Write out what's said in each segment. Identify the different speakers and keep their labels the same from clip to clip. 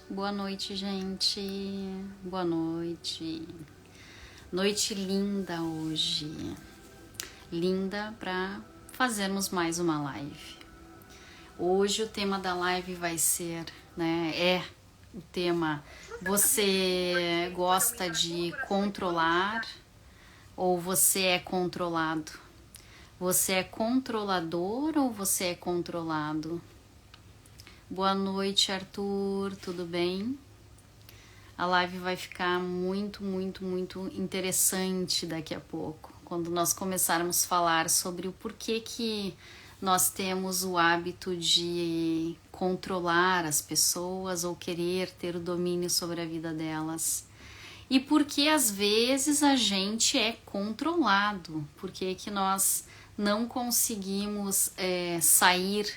Speaker 1: Boa noite, gente. Boa noite. Noite linda hoje. Linda para fazermos mais uma live. Hoje o tema da live vai ser, o tema: você gosta de controlar ou você é controlado? Você é controlador ou você é controlado? Boa noite, Arthur, tudo bem? A live vai ficar muito interessante daqui a pouco, quando nós começarmos a falar sobre o porquê que nós temos o hábito de controlar as pessoas ou querer ter o domínio sobre a vida delas. E porque às vezes a gente é controlado, porque que nós não conseguimos sair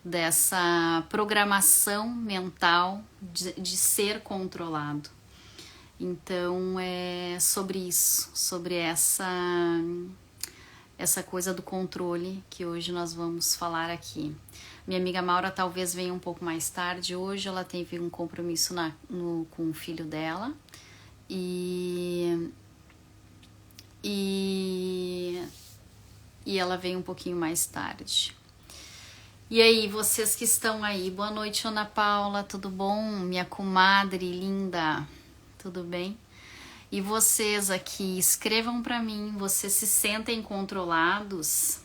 Speaker 1: dessa programação mental de ser controlado. Então é sobre isso, sobre essa coisa do controle que hoje nós vamos falar aqui. Minha amiga Maura talvez venha um pouco mais tarde. Hoje ela teve um compromisso com o filho dela e ela veio um pouquinho mais tarde. E aí, vocês que estão aí, boa noite, Ana Paula, tudo bom? Minha comadre linda, tudo bem? E vocês aqui, escrevam para mim, vocês se sentem controlados?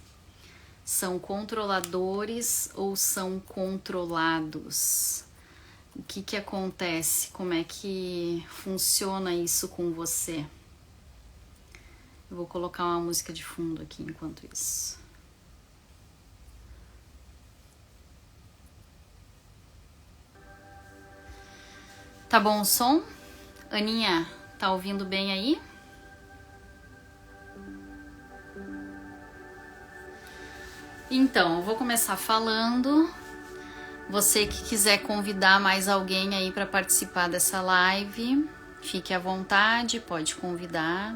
Speaker 1: São controladores ou são controlados? O que acontece? Como é que funciona isso com você? Eu vou colocar uma música de fundo aqui enquanto isso. Tá bom o som? Aninha, tá ouvindo bem aí? Então, eu vou começar falando. Você que quiser convidar mais alguém aí para participar dessa live, fique à vontade, pode convidar.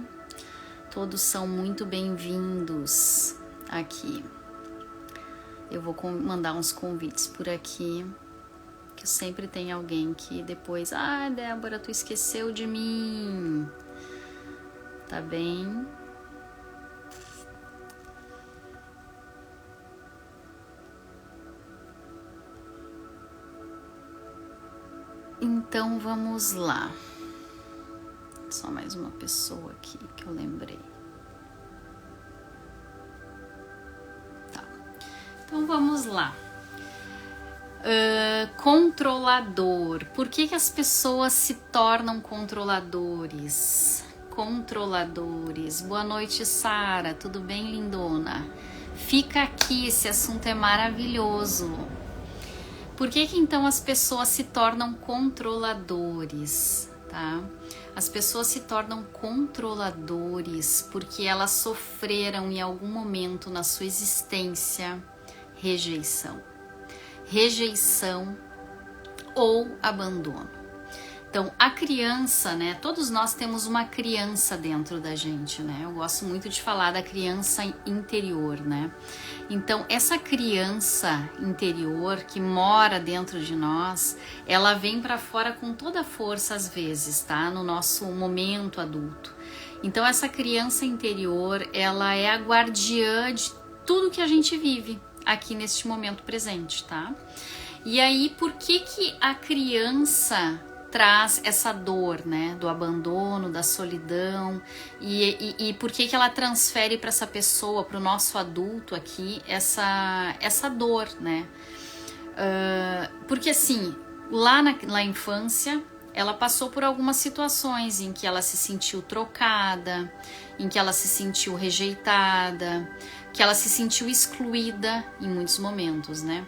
Speaker 1: Todos são muito bem-vindos aqui. Eu vou mandar uns convites por aqui. Que sempre tem alguém que depois... Ah, Débora, tu esqueceu de mim. Tá bem? Então, vamos lá. Só mais uma pessoa aqui que eu lembrei. Tá. Então, vamos lá. Controlador. Por que as pessoas se tornam controladores? Controladores. Boa noite, Sara. Tudo bem, lindona? Fica aqui, esse assunto é maravilhoso. Por que então as pessoas se tornam controladores, tá? As pessoas se tornam controladores porque elas sofreram em algum momento na sua existência rejeição ou abandono. Então, a criança, né? Todos nós temos uma criança dentro da gente, né? Eu gosto muito de falar da criança interior, né? Então, essa criança interior que mora dentro de nós, ela vem para fora com toda a força às vezes, tá? No nosso momento adulto. Então, essa criança interior, ela é a guardiã de tudo que a gente vive aqui neste momento presente, tá? E aí, por que a criança traz essa dor, né, do abandono, da solidão, e por que ela transfere para essa pessoa, para o nosso adulto aqui, essa dor, né? Porque assim, lá na infância, ela passou por algumas situações em que ela se sentiu trocada, em que ela se sentiu rejeitada, que ela se sentiu excluída em muitos momentos, né?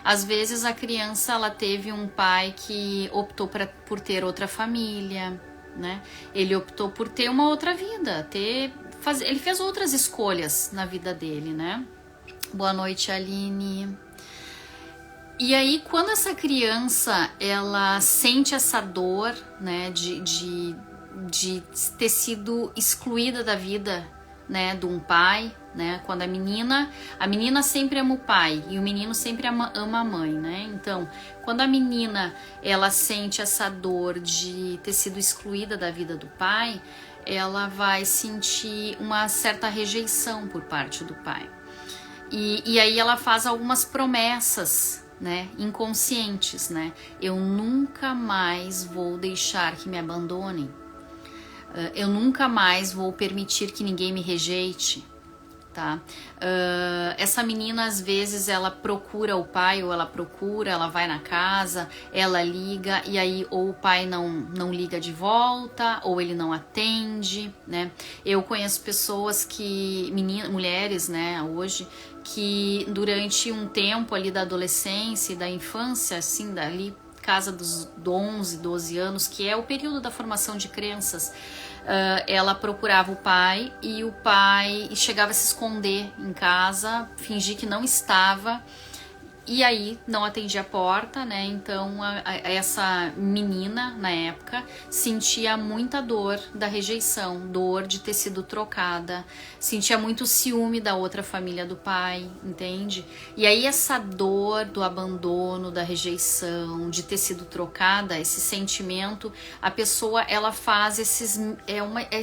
Speaker 1: Às vezes a criança ela teve um pai que optou por ter outra família, né? Ele optou por ter uma outra vida, ele fez outras escolhas na vida dele, né? Boa noite, Aline. E aí, quando essa criança ela sente essa dor, né, de ter sido excluída da vida, né, de um pai né? Quando a menina sempre ama o pai e o menino sempre ama a mãe, né? Então, quando a menina ela sente essa dor de ter sido excluída da vida do pai, ela vai sentir uma certa rejeição por parte do pai. E aí ela faz algumas promessas, né, inconscientes, né? Eu nunca mais vou deixar que me abandonem. Eu nunca mais vou permitir que ninguém me rejeite, tá? Essa menina, às vezes, ela procura o pai, ou ela vai na casa, ela liga, e aí ou o pai não liga de volta, ou ele não atende, né? Eu conheço pessoas mulheres, né, hoje, que durante um tempo ali da adolescência e da infância, assim, dali, casa dos 11, 12 anos, que é o período da formação de crenças, ela procurava o pai e o pai chegava a se esconder em casa, fingir que não estava, e aí não atendia a porta, né? Então essa menina na época sentia muita dor da rejeição, dor de ter sido trocada, sentia muito ciúme da outra família do pai, entende? E aí essa dor do abandono, da rejeição, de ter sido trocada, esse sentimento, a pessoa ela faz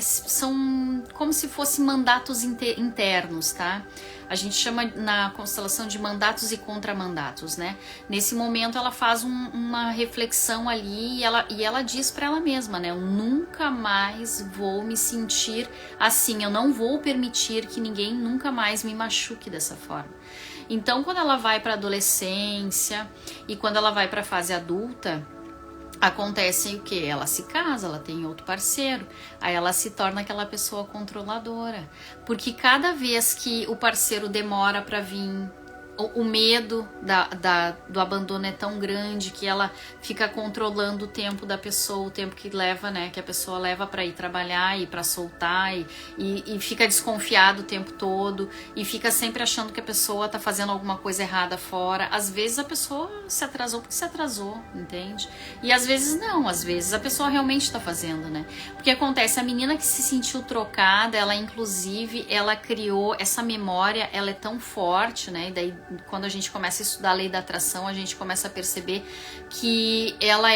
Speaker 1: são como se fossem mandatos internos, tá? A gente chama na constelação de mandatos e contramandatos, né? Nesse momento ela faz uma reflexão ali e ela diz para ela mesma, né? Eu nunca mais vou me sentir assim, eu não vou permitir que ninguém nunca mais me machuque dessa forma. Então, quando ela vai para a adolescência e quando ela vai para a fase adulta, acontece o que? Ela se casa, ela tem outro parceiro, aí ela se torna aquela pessoa controladora, porque cada vez que o parceiro demora para vir, o medo do abandono é tão grande que ela fica controlando o tempo da pessoa, o tempo que leva, né, que a pessoa leva para ir trabalhar e para soltar e fica desconfiado o tempo todo e fica sempre achando que a pessoa tá fazendo alguma coisa errada fora. Às vezes a pessoa se atrasou porque se atrasou, entende? E às vezes não, às vezes a pessoa realmente tá fazendo, né? Porque acontece, a menina que se sentiu trocada, ela inclusive, ela criou essa memória, ela é tão forte, né? E daí quando a gente começa a estudar a lei da atração, a gente começa a perceber que ela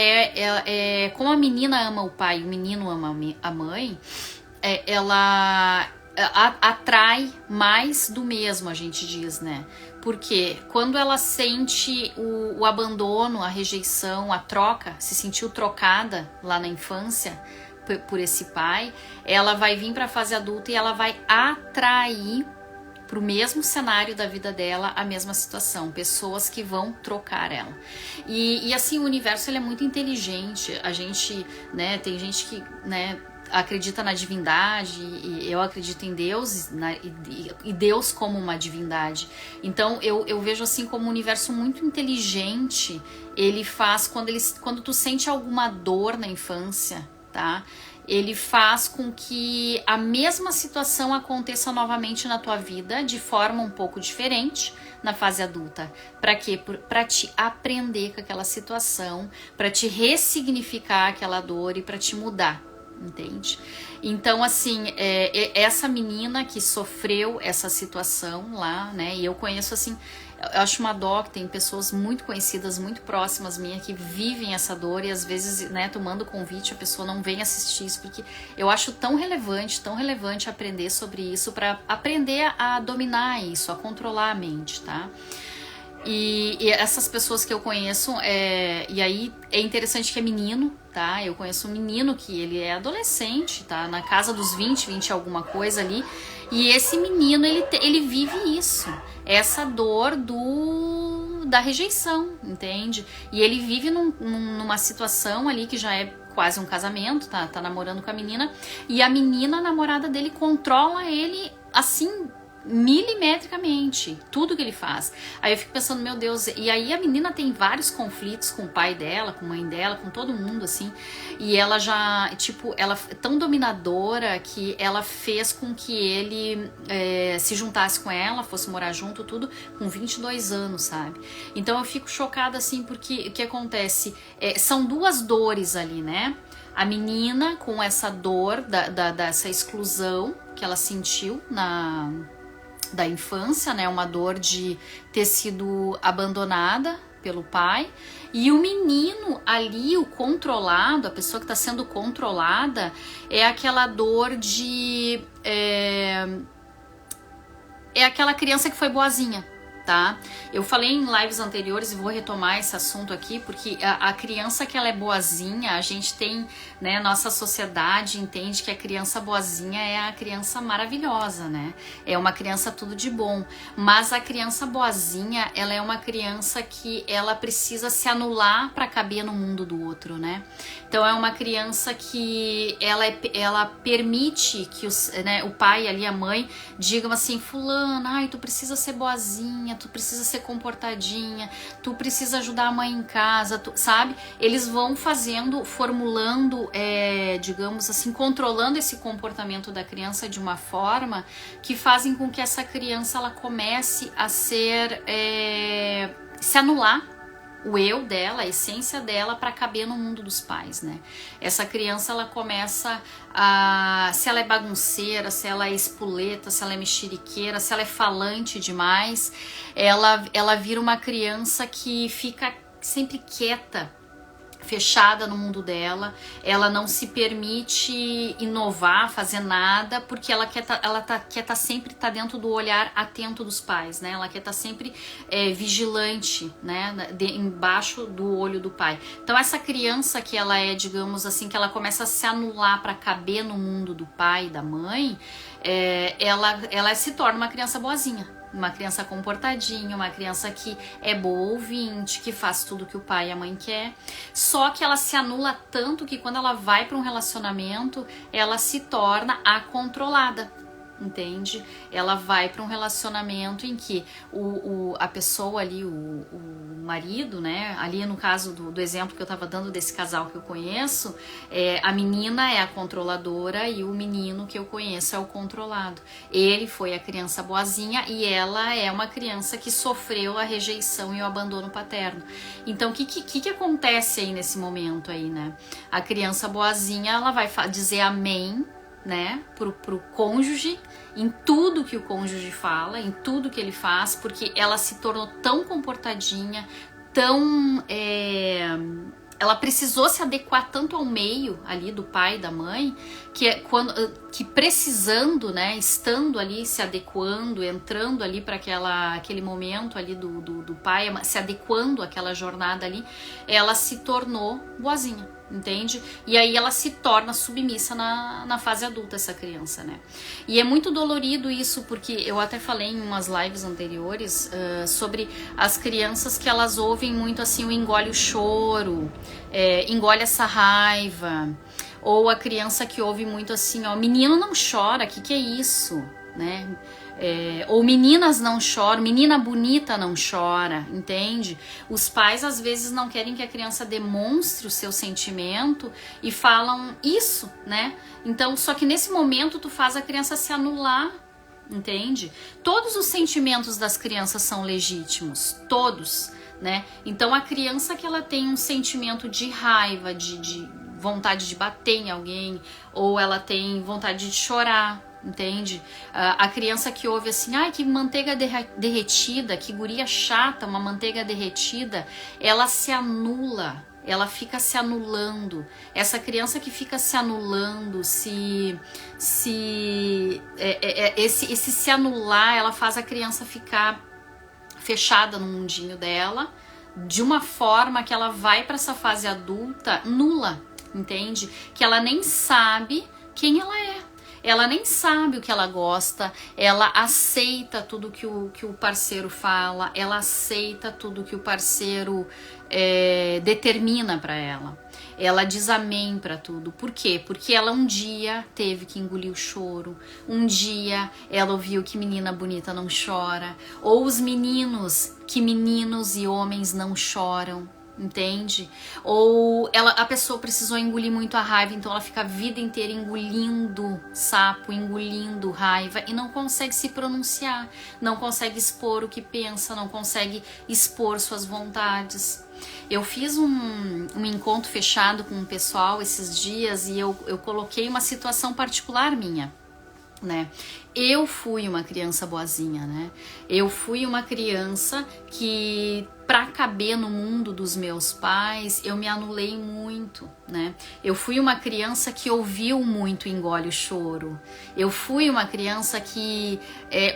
Speaker 1: como a menina ama o pai e o menino ama a mãe, ela atrai mais do mesmo, a gente diz, né? Porque quando ela sente o abandono, a rejeição, a troca, se sentiu trocada lá na infância por esse pai, ela vai vir para a fase adulta e ela vai atrair para o mesmo cenário da vida dela, a mesma situação, pessoas que vão trocar ela. E assim, o universo ele é muito inteligente, a gente, né, tem gente que, né, acredita na divindade, e eu acredito em Deus, e Deus como uma divindade. Então eu vejo assim como um universo muito inteligente, ele faz, quando tu sente alguma dor na infância, tá? Ele faz com que a mesma situação aconteça novamente na tua vida de forma um pouco diferente na fase adulta. Para quê? Para te aprender com aquela situação, para te ressignificar aquela dor e para te mudar, entende? Então, assim, essa menina que sofreu essa situação lá, né? E eu conheço, assim, eu acho uma dó que tem pessoas muito conhecidas, muito próximas minhas, que vivem essa dor e às vezes, né, tu manda o convite, a pessoa não vem assistir isso, porque eu acho tão relevante aprender sobre isso, para aprender a dominar isso, a controlar a mente, tá? E essas pessoas que eu conheço, e aí é interessante que é menino, tá? Eu conheço um menino que ele é adolescente, tá? Na casa dos 20 alguma coisa ali. E esse menino, ele vive isso. Essa dor da rejeição, entende? E ele vive numa situação ali que já é quase um casamento, tá namorando com a menina. E a menina, a namorada dele, controla ele assim, milimetricamente, tudo que ele faz. Aí eu fico pensando, meu Deus, e aí a menina tem vários conflitos com o pai dela, com a mãe dela, com todo mundo, assim, e ela já, tipo, ela é tão dominadora que ela fez com que ele se juntasse com ela, fosse morar junto, tudo, com 22 anos, sabe? Então eu fico chocada, assim, porque o que acontece? São duas dores ali, né? A menina com essa dor dessa exclusão que ela sentiu da infância, né? Uma dor de ter sido abandonada pelo pai. E o menino ali, o controlado, a pessoa que está sendo controlada, é aquela dor de... é aquela criança que foi boazinha, tá? Eu falei em lives anteriores e vou retomar esse assunto aqui, porque a criança que ela é boazinha, a gente tem, né, nossa sociedade entende que a criança boazinha é a criança maravilhosa, né? É uma criança tudo de bom, mas a criança boazinha, ela é uma criança que ela precisa se anular para caber no mundo do outro, né? Então é uma criança que ela permite que o pai ali, a mãe, digam assim, fulana, ai, tu precisa ser boazinha, tu precisa ser comportadinha, tu precisa ajudar a mãe em casa, sabe? Eles vão formulando, digamos assim, controlando esse comportamento da criança de uma forma que fazem com que essa criança ela comece a se anular o eu dela, a essência dela, para caber no mundo dos pais, né? Essa criança, ela começa se ela é bagunceira, se ela é espoleta, se ela é mexeriqueira, se ela é falante demais, ela vira uma criança que fica sempre quieta, fechada no mundo dela, ela não se permite inovar, fazer nada, porque ela quer tá sempre dentro do olhar atento dos pais, né? Ela quer estar sempre vigilante, né? Embaixo do olho do pai. Então essa criança que ela é, digamos assim, que ela começa a se anular para caber no mundo do pai e da mãe, ela se torna uma criança boazinha. Uma criança comportadinha, uma criança que é boa ouvinte, que faz tudo que o pai e a mãe quer. Só que ela se anula tanto que quando ela vai para um relacionamento, ela se torna a controlada, entende? Ela vai para um relacionamento em que a pessoa ali, o marido, né? Ali no caso do exemplo que eu tava dando desse casal que eu conheço, a menina é a controladora e o menino que eu conheço é o controlado. Ele foi a criança boazinha e ela é uma criança que sofreu a rejeição e o abandono paterno. Então, o que acontece aí nesse momento aí, né? A criança boazinha, ela vai dizer amém, né, pro cônjuge, em tudo que o cônjuge fala, em tudo que ele faz, porque ela se tornou tão comportadinha, ela precisou se adequar tanto ao meio ali do pai e da mãe, que precisando, né, estando ali, se adequando, entrando ali para aquele momento ali do pai, se adequando àquela jornada ali, ela se tornou boazinha, entende? E aí ela se torna submissa na fase adulta, essa criança, né? E é muito dolorido isso, porque eu até falei em umas lives anteriores sobre as crianças que elas ouvem muito assim, o engole o choro, engole essa raiva, ou a criança que ouve muito assim, ó, menino não chora, que é isso, né? Ou meninas não choram, menina bonita não chora, entende? Os pais às vezes não querem que a criança demonstre o seu sentimento e falam isso, né? Então, só que nesse momento tu faz a criança se anular, entende? Todos os sentimentos das crianças são legítimos, todos, né? Então a criança que ela tem um sentimento de raiva, de vontade de bater em alguém, ou ela tem vontade de chorar, entende? A criança que ouve assim, ai, que manteiga derretida, que guria chata, uma manteiga derretida, ela se anula, ela fica se anulando. Essa criança que fica se anulando, esse se anular, ela faz a criança ficar fechada no mundinho dela, de uma forma que ela vai para essa fase adulta nula, entende? Que ela nem sabe quem ela é. Ela nem sabe o que ela gosta, ela aceita tudo que o parceiro fala, ela aceita tudo que o parceiro determina para ela. Ela diz amém para tudo. Por quê? Porque ela um dia teve que engolir o choro, um dia ela ouviu que menina bonita não chora, ou os meninos, que meninos e homens não choram, entende? Ou a pessoa precisou engolir muito a raiva, então ela fica a vida inteira engolindo sapo, engolindo raiva e não consegue se pronunciar, não consegue expor o que pensa, não consegue expor suas vontades. Eu fiz um encontro fechado com o pessoal esses dias e eu coloquei uma situação particular minha. né? Eu fui uma criança boazinha, né? Eu fui uma criança que, pra caber no mundo dos meus pais, eu me anulei muito, né? Eu fui uma criança que ouviu muito Engole o Choro. Eu fui uma criança que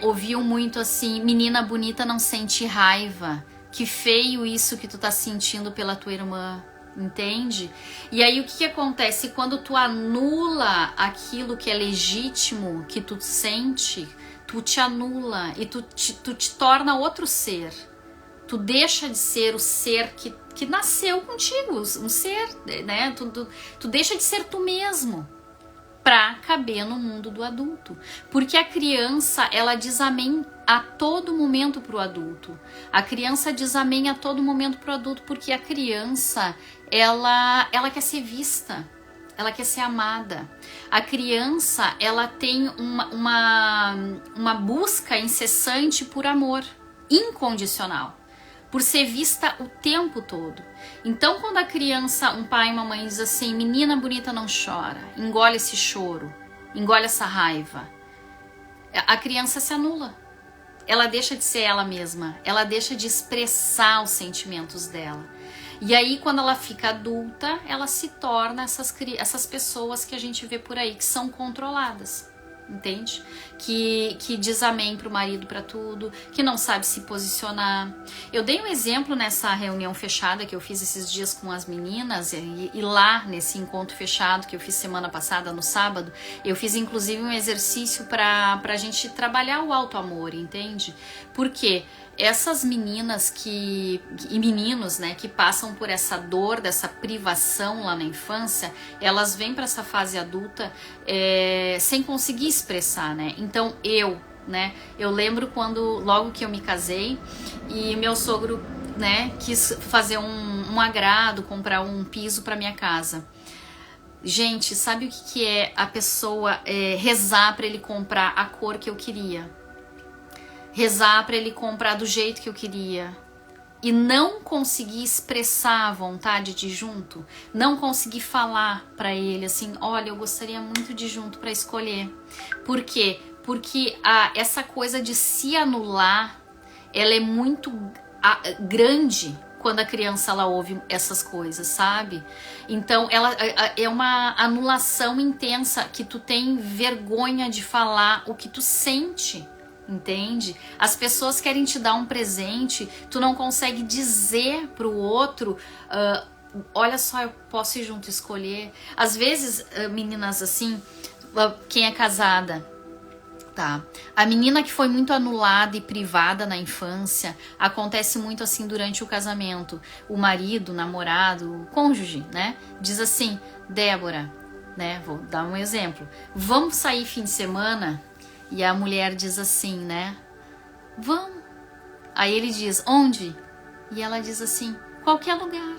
Speaker 1: ouviu muito assim, menina bonita não sente raiva. Que feio isso que tu tá sentindo pela tua irmã. Entende? E aí o que acontece quando tu anula aquilo que é legítimo, que tu sente, tu te anula e tu te torna outro ser. Tu deixa de ser o ser que nasceu contigo, um ser, né? Tu deixa de ser tu mesmo pra caber no mundo do adulto. Porque a criança, ela diz amém a todo momento pro adulto. A criança diz amém a todo momento pro adulto, porque a criança, ela quer ser vista, ela quer ser amada. A criança, ela tem uma busca incessante por amor, incondicional, por ser vista o tempo todo. Então, quando a criança, um pai e uma mãe diz assim, menina bonita não chora, engole esse choro, engole essa raiva, a criança se anula. Ela deixa de ser ela mesma, ela deixa de expressar os sentimentos dela. E aí, quando ela fica adulta, ela se torna essas pessoas que a gente vê por aí, que são controladas. Entende? Que diz amém pro marido pra tudo, que não sabe se posicionar. Eu dei um exemplo nessa reunião fechada que eu fiz esses dias com as meninas, e lá nesse encontro fechado que eu fiz semana passada, no sábado, eu fiz inclusive um exercício pra gente trabalhar o auto-amor, entende? Porque essas meninas e meninos, né, que passam por essa dor, dessa privação lá na infância, elas vêm para essa fase adulta sem conseguir expressar, né? Então eu lembro quando, logo que eu me casei, e meu sogro, né, quis fazer um agrado, comprar um piso para minha casa. Gente, sabe o que é a pessoa rezar para ele comprar a cor que eu queria? Rezar para ele comprar do jeito que eu queria e não conseguir expressar a vontade de ir junto, não conseguir falar para ele assim, olha, eu gostaria muito de ir junto para escolher. Por quê? Porque essa coisa de se anular, ela é muito grande quando a criança ela ouve essas coisas, sabe? Então ela é uma anulação intensa, que tu tem vergonha de falar o que tu sente. Entende? As pessoas querem te dar um presente, tu não consegue dizer pro outro, olha só, eu posso ir junto escolher. Às vezes, meninas assim, quem é casada, tá? A menina que foi muito anulada e privada na infância, acontece muito assim durante o casamento. O marido, o namorado, o cônjuge, né? Diz assim, Débora, né? Vou dar um exemplo. Vamos sair fim de semana? E a mulher diz assim, né? Vamos. Aí ele diz, onde? E ela diz assim, qualquer lugar.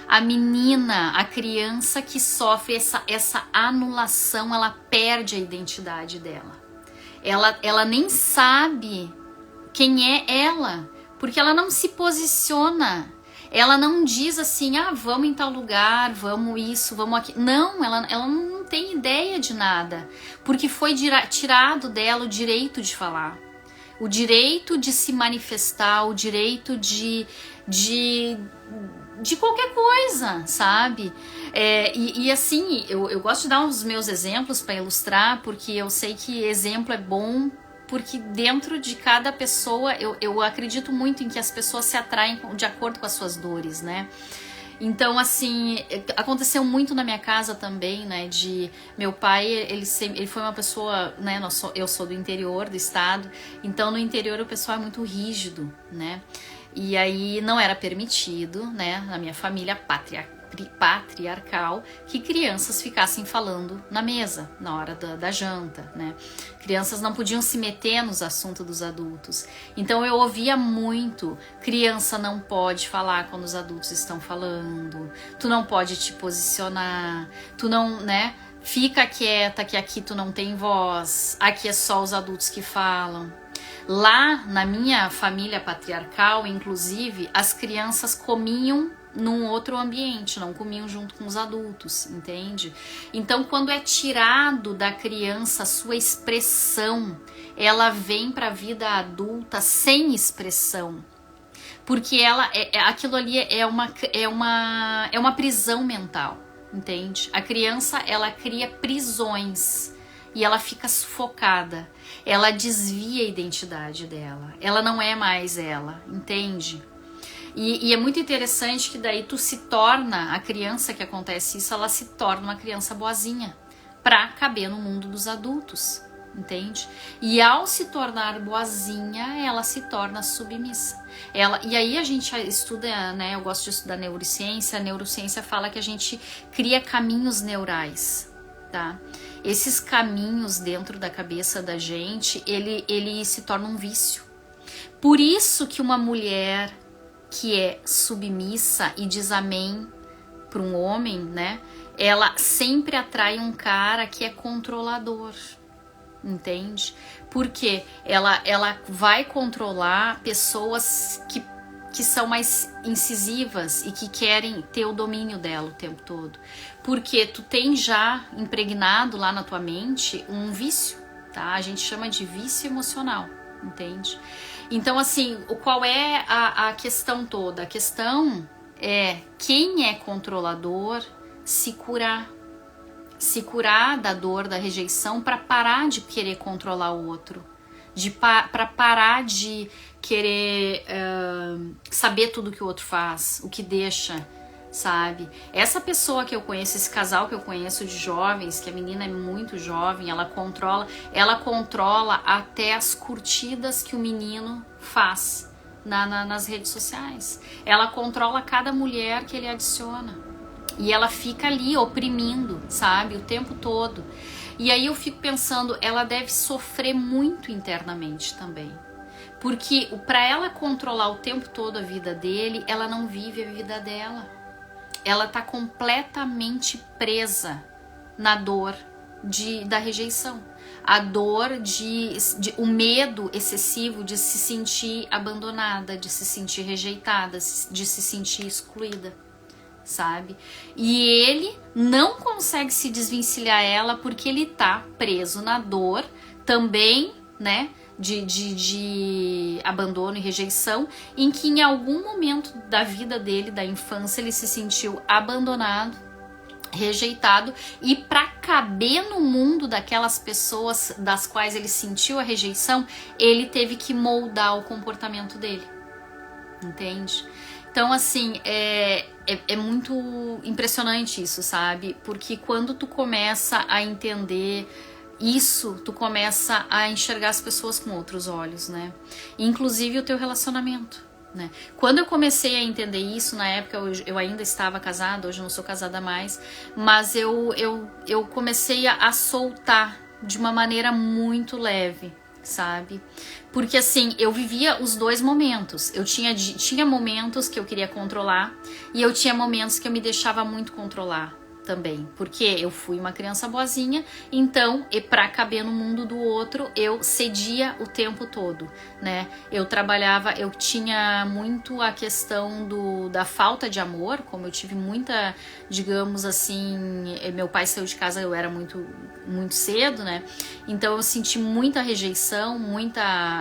Speaker 1: A menina, a criança que sofre essa anulação, ela perde a identidade dela. Ela nem sabe quem é ela, porque ela não se posiciona. Ela não diz assim, vamos em tal lugar, vamos isso, vamos aqui. Não, ela não tem ideia de nada, porque foi tirado dela o direito de falar, o direito de se manifestar, o direito de qualquer coisa, sabe? E assim, eu gosto de dar uns meus exemplos para ilustrar, porque eu sei que exemplo é bom, porque dentro de cada pessoa, eu acredito muito em que as pessoas se atraem de acordo com as suas dores, né? Então, assim, aconteceu muito na minha casa também, né? De meu pai, ele foi uma pessoa, né? Eu sou do interior do estado, então no interior o pessoal é muito rígido, né? E aí não era permitido, né? Na minha família patriarcal, que crianças ficassem falando na mesa, na hora da janta, né? Crianças não podiam se meter nos assuntos dos adultos. Então eu ouvia muito, criança não pode falar quando os adultos estão falando, tu não pode te posicionar, tu não, né? Fica quieta que aqui tu não tem voz, aqui é só os adultos que falam. Lá na minha família patriarcal, inclusive, as crianças comiam num outro ambiente, não comiam junto com os adultos, entende? Então, quando é tirado da criança a sua expressão, ela vem para a vida adulta sem expressão, porque aquilo ali é uma prisão mental, entende? A criança, ela cria prisões e ela fica sufocada, ela desvia a identidade dela, ela não é mais ela, entende? E é muito interessante que daí tu se torna, a criança que acontece isso, ela se torna uma criança boazinha pra caber no mundo dos adultos, entende? E ao se tornar boazinha, ela se torna submissa. E aí a gente estuda, né? Eu gosto de estudar neurociência. A neurociência fala que a gente cria caminhos neurais, tá? Esses caminhos dentro da cabeça da gente, ele se torna um vício. Por isso que uma mulher que é submissa e diz amém para um homem, né? Ela sempre atrai um cara que é controlador, entende? Porque ela vai controlar pessoas que são mais incisivas e que querem ter o domínio dela o tempo todo. Porque tu tem já impregnado lá na tua mente um vício, tá? A gente chama de vício emocional, entende? Então, assim, qual é a questão toda? A questão é quem é controlador se curar. Se curar da dor, da rejeição, para parar de querer controlar o outro. Para parar de querer saber tudo que o outro faz, o que deixa, sabe? Essa pessoa que eu conheço, esse casal que eu conheço de jovens, que a menina é muito jovem, ela controla até as curtidas que o menino faz nas redes sociais. Ela controla cada mulher que ele adiciona. E ela fica ali oprimindo, sabe? O tempo todo. E aí eu fico pensando, ela deve sofrer muito internamente também. Porque para ela controlar o tempo todo a vida dele, ela não vive a vida dela. Ela tá completamente presa na dor da rejeição. A dor o medo excessivo de se sentir abandonada, de se sentir rejeitada, de se sentir excluída, sabe? E ele não consegue se desvencilhar ela porque ele tá preso na dor também, né? De abandono e rejeição, em que em algum momento da vida dele, da infância, ele se sentiu abandonado, rejeitado, e para caber no mundo daquelas pessoas das quais ele sentiu a rejeição, ele teve que moldar o comportamento dele, entende? Então, assim, é muito impressionante isso, sabe? Porque quando tu começa a entender isso, tu começa a enxergar as pessoas com outros olhos, né? Inclusive o teu relacionamento, né? Quando eu comecei a entender isso, na época eu ainda estava casada, hoje eu não sou casada mais, mas eu comecei a soltar de uma maneira muito leve, sabe? Porque assim, eu vivia os dois momentos. Eu tinha momentos que eu queria controlar e eu tinha momentos que eu me deixava muito controlar também, porque eu fui uma criança boazinha, então, e para caber no mundo do outro, eu cedia o tempo todo, né? Eu tinha muito a questão da falta de amor, como eu tive muita, digamos assim, meu pai saiu de casa, eu era muito cedo, né? Então eu senti muita rejeição,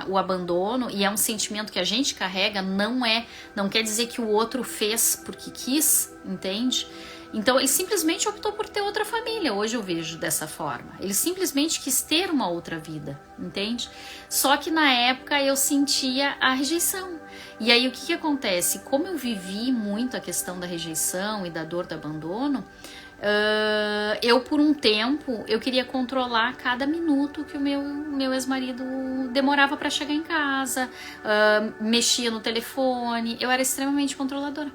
Speaker 1: o abandono, e é um sentimento que a gente carrega, não quer dizer que o outro fez porque quis, entende? Então ele simplesmente optou por ter outra família, hoje eu vejo dessa forma. Ele simplesmente quis ter uma outra vida, entende? Só que na época eu sentia a rejeição. E aí o que acontece? Como eu vivi muito a questão da rejeição e da dor do abandono, eu por um tempo eu queria controlar cada minuto que o meu ex-marido demorava para chegar em casa, mexia no telefone, eu era extremamente controladora.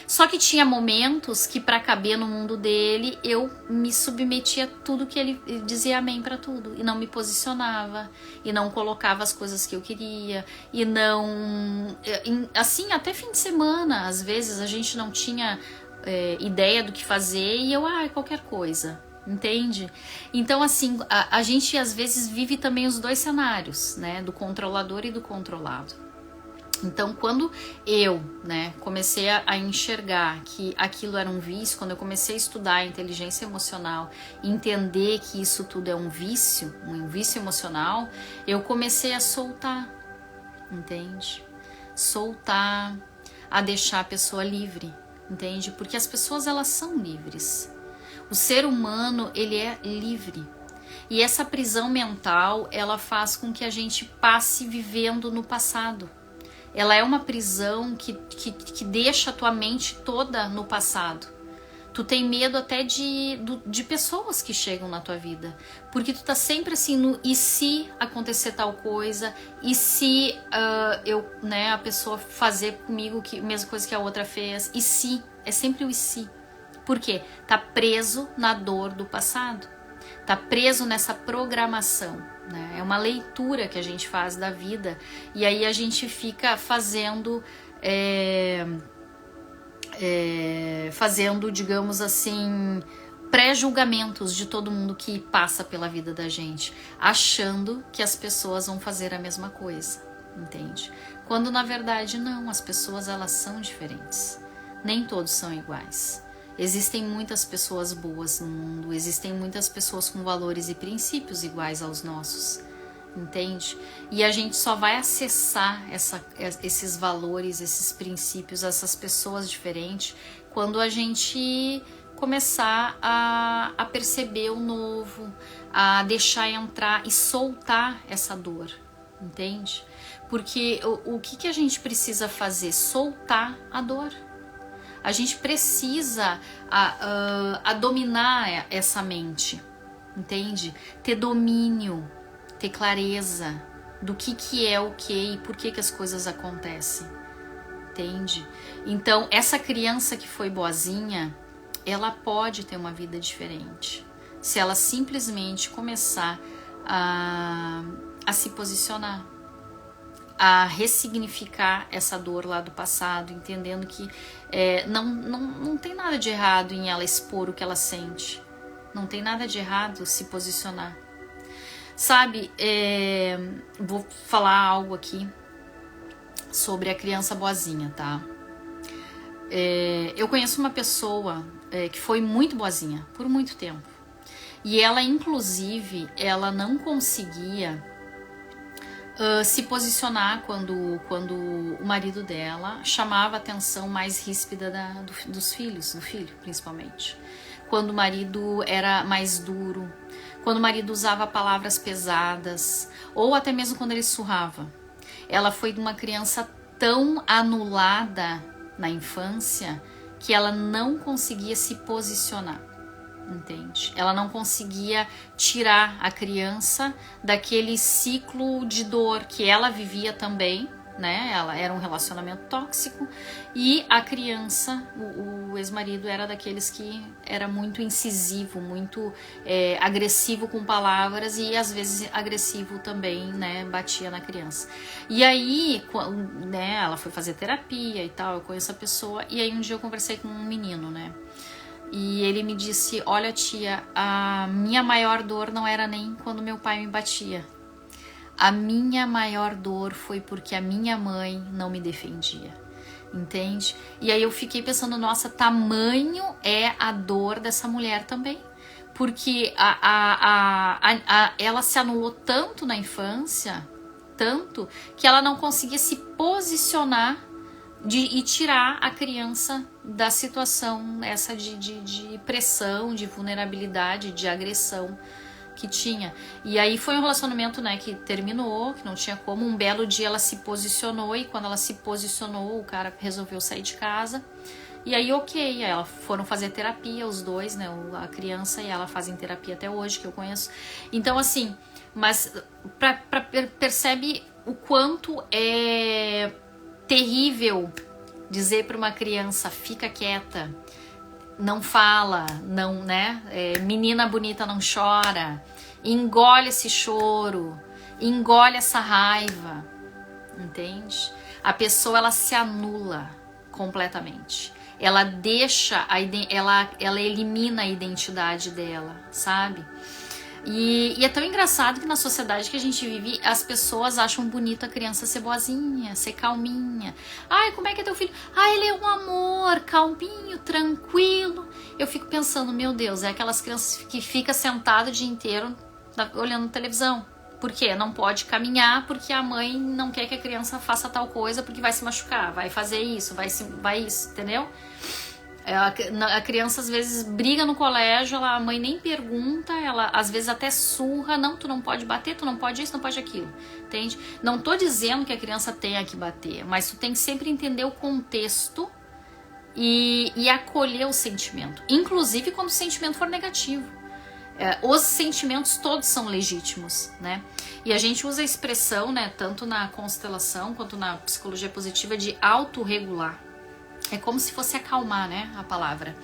Speaker 1: Só que tinha momentos que para caber no mundo dele eu me submetia a tudo que ele dizia amém para tudo e não me posicionava e não colocava as coisas que eu queria e não, assim, até fim de semana às vezes a gente não tinha ideia do que fazer e eu, qualquer coisa, entende? Então assim, a gente às vezes vive também os dois cenários, né, do controlador e do controlado. Então, quando eu, né, comecei a enxergar que aquilo era um vício, quando eu comecei a estudar a inteligência emocional, entender que isso tudo é um vício emocional, eu comecei a soltar, entende? Soltar, a deixar a pessoa livre, entende? Porque as pessoas, elas são livres. O ser humano, ele é livre. E essa prisão mental, ela faz com que a gente passe vivendo no passado. Ela é uma prisão que deixa a tua mente toda no passado. Tu tem medo até de pessoas que chegam na tua vida. Porque tu tá sempre assim no e se acontecer tal coisa, e se a pessoa fazer comigo a mesma coisa que a outra fez, e se, é sempre o e se. Por quê? Tá preso na dor do passado. Tá preso nessa programação, né? É uma leitura que a gente faz da vida e aí a gente fica fazendo, digamos assim, pré-julgamentos de todo mundo que passa pela vida da gente, achando que as pessoas vão fazer a mesma coisa, entende? Quando na verdade não, as pessoas, elas são diferentes, nem todos são iguais. Existem muitas pessoas boas no mundo, existem muitas pessoas com valores e princípios iguais aos nossos, entende? E a gente só vai acessar esses valores, esses princípios, essas pessoas diferentes, quando a gente começar a perceber o novo, a deixar entrar e soltar essa dor, entende? Porque o que a gente precisa fazer? Soltar a dor. A gente precisa dominar essa mente, entende? Ter domínio, ter clareza do que é o que e por que as coisas acontecem, entende? Então, essa criança que foi boazinha, ela pode ter uma vida diferente, se ela simplesmente começar a se posicionar, a ressignificar essa dor lá do passado, entendendo que não tem nada de errado em ela expor o que ela sente. Não tem nada de errado se posicionar. Sabe, vou falar algo aqui sobre a criança boazinha, tá? Eu conheço uma pessoa que foi muito boazinha por muito tempo. E ela, inclusive, ela não conseguia se posicionar quando o marido dela chamava a atenção mais ríspida dos filhos, do filho principalmente. Quando o marido era mais duro, quando o marido usava palavras pesadas, ou até mesmo quando ele surrava. Ela foi uma criança tão anulada na infância que ela não conseguia se posicionar. Entende? Ela não conseguia tirar a criança daquele ciclo de dor que ela vivia também, né? Ela era um relacionamento tóxico e a criança, o ex-marido era daqueles que era muito incisivo, muito agressivo com palavras e às vezes agressivo também, né? Batia na criança. E aí, né? Ela foi fazer terapia e tal, eu conheço a pessoa e aí um dia eu conversei com um menino, né? E ele me disse, olha tia, a minha maior dor não era nem quando meu pai me batia. A minha maior dor foi porque a minha mãe não me defendia, entende? E aí eu fiquei pensando, nossa, tamanho é a dor dessa mulher também. Porque ela se anulou tanto na infância, tanto, que ela não conseguia se posicionar e tirar a criança da situação essa de pressão, de vulnerabilidade, de agressão que tinha. E aí foi um relacionamento, né, que terminou, que não tinha como. Um belo dia ela se posicionou e quando ela se posicionou, o cara resolveu sair de casa. E aí, ok, elas foram fazer terapia, os dois, né, a criança e ela fazem terapia até hoje, que eu conheço. Então, assim, mas percebe o quanto é terrível dizer para uma criança, fica quieta, não fala, não, né? Menina bonita não chora, engole esse choro, engole essa raiva, entende? A pessoa, ela se anula completamente. Ela deixa, ela elimina a identidade dela, sabe? E é tão engraçado que na sociedade que a gente vive, as pessoas acham bonito a criança ser boazinha, ser calminha. Ai, como é que é teu filho? Ah, ele é um amor, calminho, tranquilo. Eu fico pensando, meu Deus, é aquelas crianças que ficam sentadas o dia inteiro olhando televisão. Por quê? Não pode caminhar porque a mãe não quer que a criança faça tal coisa porque vai se machucar, vai fazer isso, vai isso, entendeu? A criança às vezes briga no colégio, a mãe nem pergunta, ela às vezes até surra, não, tu não pode bater, tu não pode isso, não pode aquilo, entende? Não tô dizendo que a criança tenha que bater, mas tu tem que sempre entender o contexto e acolher o sentimento, inclusive quando o sentimento for negativo. Os sentimentos todos são legítimos, né? E a gente usa a expressão, né, tanto na constelação quanto na psicologia positiva, de autorregular. É como se fosse acalmar, né, a palavra.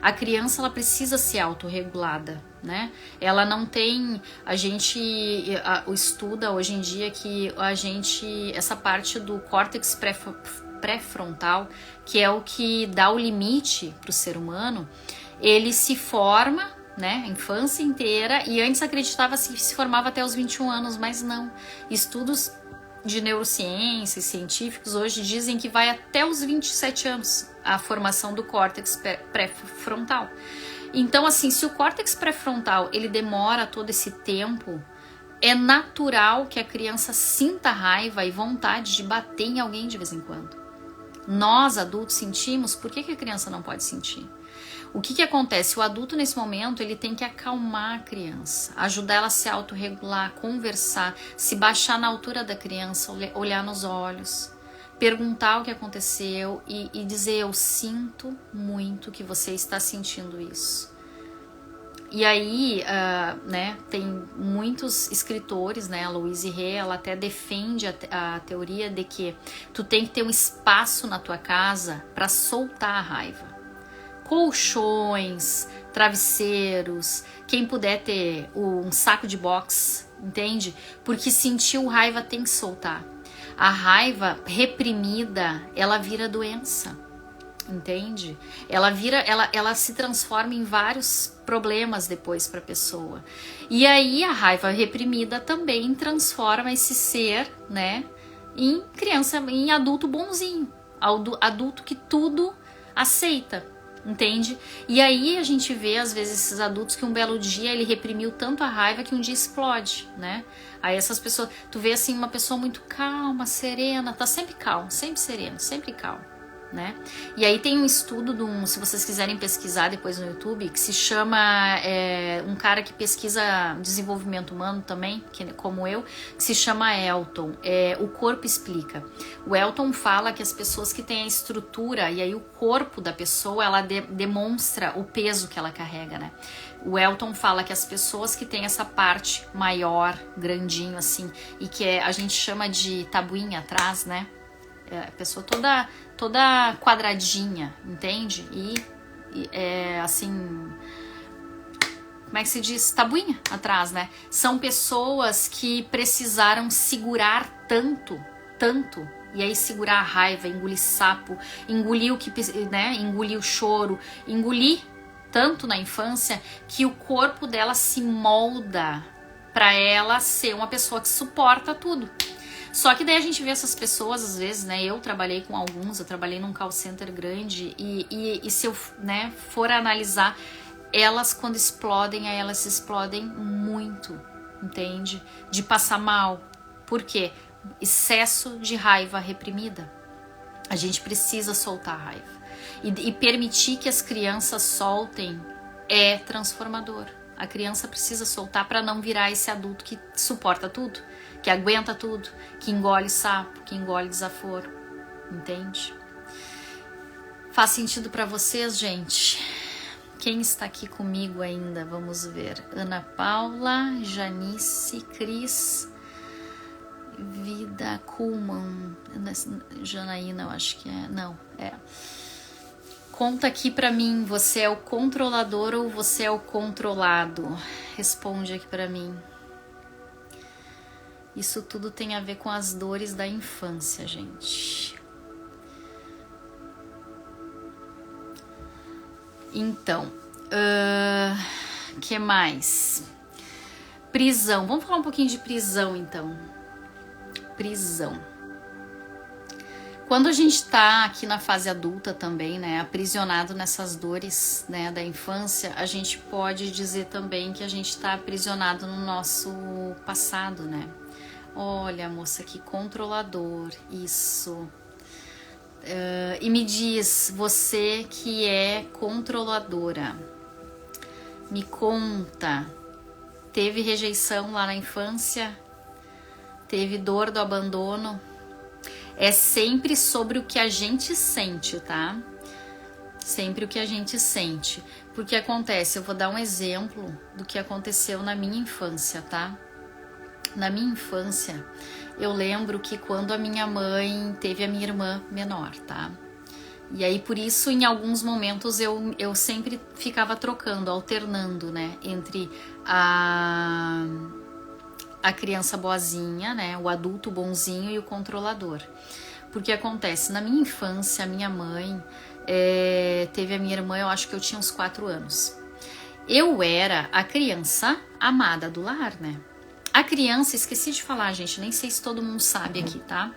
Speaker 1: A criança, ela precisa ser autorregulada, né? Ela não tem... A gente estuda hoje em dia que essa parte do córtex pré-frontal, que é o que dá o limite para o ser humano, ele se forma, né, a infância inteira, e antes acreditava-se que se formava até os 21 anos, mas não. Estudos de neurociências, científicos, hoje dizem que vai até os 27 anos a formação do córtex pré-frontal. Então, assim, se o córtex pré-frontal ele demora todo esse tempo, é natural que a criança sinta raiva e vontade de bater em alguém de vez em quando. Nós, adultos, sentimos, por que a criança não pode sentir? O que acontece? O adulto, nesse momento, ele tem que acalmar a criança, ajudar ela a se autorregular, conversar, se baixar na altura da criança, olhar nos olhos, perguntar o que aconteceu e dizer, eu sinto muito que você está sentindo isso. E aí, né, tem muitos escritores, né, a Louise Hay, ela até defende a teoria de que tu tem que ter um espaço na tua casa para soltar a raiva. Colchões, travesseiros, quem puder ter um saco de boxe, entende? Porque sentiu raiva tem que soltar. A raiva reprimida, ela vira doença, entende? Ela se transforma em vários problemas depois para a pessoa. E aí a raiva reprimida também transforma esse ser, né, em criança, em adulto bonzinho, adulto que tudo aceita. Entende? E aí a gente vê, às vezes, esses adultos que um belo dia ele reprimiu tanto a raiva que um dia explode, né? Aí essas pessoas, tu vê assim uma pessoa muito calma, serena, tá sempre calmo, sempre sereno, sempre calmo, né? E aí tem um estudo se vocês quiserem pesquisar depois no YouTube, que se chama, um cara que pesquisa desenvolvimento humano também, como eu, que se chama Elton, O Corpo Explica. O Elton fala que as pessoas que têm a estrutura, e aí o corpo da pessoa, ela demonstra o peso que ela carrega, né? O Elton fala que as pessoas que têm essa parte maior, grandinho assim, e que a gente chama de tabuinha atrás, né? A pessoa toda quadradinha, entende? E assim, como é que se diz? Tabuinha atrás, né? São pessoas que precisaram segurar tanto, e aí segurar a raiva, engolir sapo, engolir o que, né? Engolir o choro, engolir tanto na infância que o corpo dela se molda para ela ser uma pessoa que suporta tudo. Só que daí a gente vê essas pessoas, às vezes, né? Eu trabalhei com alguns, eu trabalhei num call center grande e se eu, né, for analisar, elas quando explodem, aí elas se explodem muito, entende? De passar mal. Por quê? Excesso de raiva reprimida. A gente precisa soltar a raiva. E permitir que as crianças soltem é transformador. A criança precisa soltar para não virar esse adulto que suporta tudo, que aguenta tudo, que engole sapo, que engole desaforo, entende? Faz sentido para vocês, gente? Quem está aqui comigo ainda? Vamos ver. Ana Paula, Janice, Cris, Vida Kuhlman, Janaína, eu acho que é. Não, é. Conta aqui pra mim, você é o controlador ou você é o controlado? Responde aqui pra mim. Isso tudo tem a ver com as dores da infância, gente. Então, que mais? Prisão. Vamos falar um pouquinho de prisão, então. Prisão. Quando a gente tá aqui na fase adulta também, né, aprisionado nessas dores, né, da infância, a gente pode dizer também que a gente tá aprisionado no nosso passado, né? Olha, moça, que controlador, isso. E me diz, você que é controladora, me conta, teve rejeição lá na infância? Teve dor do abandono? É sempre sobre o que a gente sente, tá? Sempre o que a gente sente. Porque acontece, eu vou dar um exemplo do que aconteceu na minha infância, tá? Na minha infância, eu lembro que quando a minha mãe teve a minha irmã menor, tá? E aí, por isso, em alguns momentos, eu sempre ficava trocando, alternando, né? Entre a criança boazinha, né, o adulto bonzinho e o controlador. Porque acontece, na minha infância, a minha mãe teve a minha irmã, eu acho que eu tinha uns 4 anos. Eu era a criança amada do lar, né? A criança, esqueci de falar, gente, nem sei se todo mundo sabe aqui, tá?